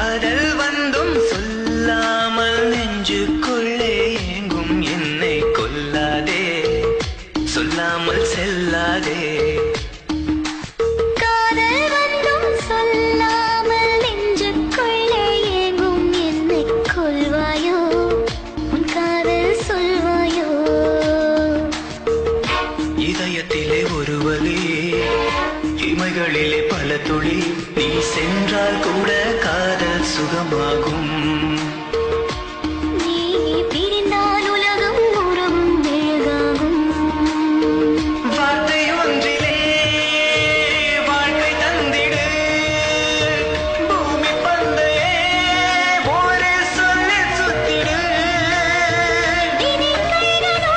காதல் வந்தும் சொல்லாமல் நெஞ்சுக்குள்ளே எங்கும் என்னை கொல்லாதே, சொல்லாமல் செல்லாதே. காதல் வந்தும் சொல்லாமல் நெஞ்சுக்குள்ளே எங்கும் என்னை கொல்வாயோ, உன் காதல் சொல்வாயோ. இதயத்திலே ஒரு வலி, இமைகளிலே பல துளி, நீ சென்றால் கூட காதல் சுகமாகும். நீ பிரிந்தால் உலகம் உறவும் மெழுகாகும். வார்த்தை ஒன்றிலே வாழ்க்கை தந்திடு, பூமி பந்தையே ஒரு சொல்லில் சுத்திடு. இனி கைகளோ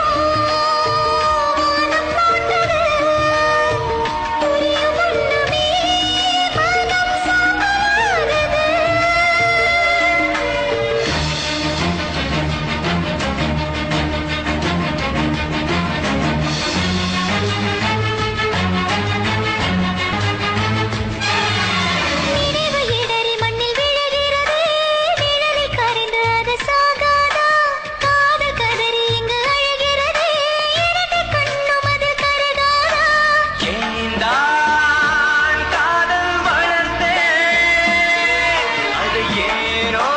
வானம் போட்டது, புரியும் வண்ணமே மனம் சாகாதது. நினைவு இடறி மண்ணில் விழுகிறதே, நிழலை கரைந்து அது சாகாதா. காதல் கதறி இங்கு அழுகிறதே, இரண்டு கண்ணும் அதில் கருகாதா. ஏன்தான் காதல் வளர்த்தேன், அது ஏனோ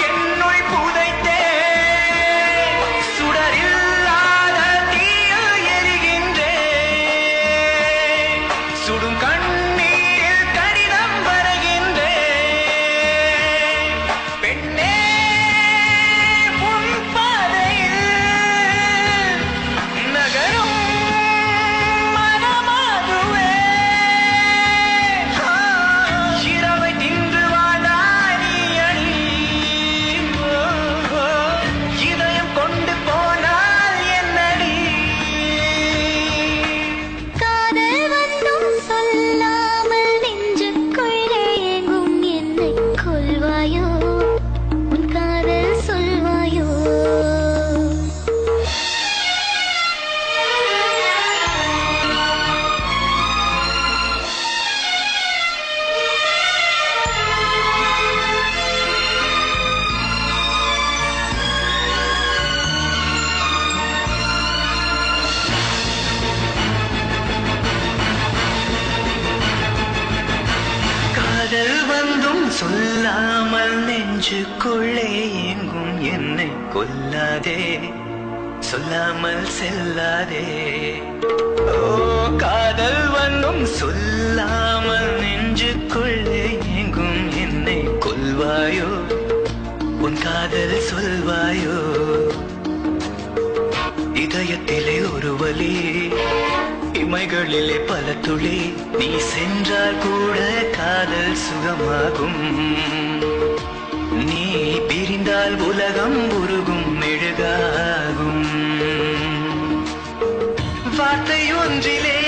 என்னுள் புதைத்தேன். சுடரில்லாத தீயில் எரிகின்றேன், சுடும் கண்ணீரில் கடிதம் வரைகின்றேன். பெண்ணே உன் பாதையில் நகரும் மனமாகுவே. இரவை தின்று வாழ்ந்தாய் நீ அடி, இதயம் கொண்டு போனால் என்னடி. காதல் வந்தும் சொல்லாமல் நெஞ்சுக்குள்ளே எங்கும் என்னை கொல்வாயோ, உன் காதல் சொல்வாயோ. காதல் வந்தும் சொல்லாமல் நெஞ்சுக்குள்ளே எங்கும் என்னை கொல்லாதே, சொல்லாமல் செல்லாதே. ஓ காதல் வந்தும் சொல்லாமல் நெஞ்சுக்குள்ளே எங்கும் என்னை கொல்வாயோ, உன் காதல் சொல்வாயோ. இதயத்திலே ஒரு வலி, இமைகளிலே பல துளி, நீ சென்றால் கூட காதல் சுகமாகும். நீ பிரிந்தால் உலகம் உருகும் மெழுகாகும். வார்த்தை ஒன்றிலே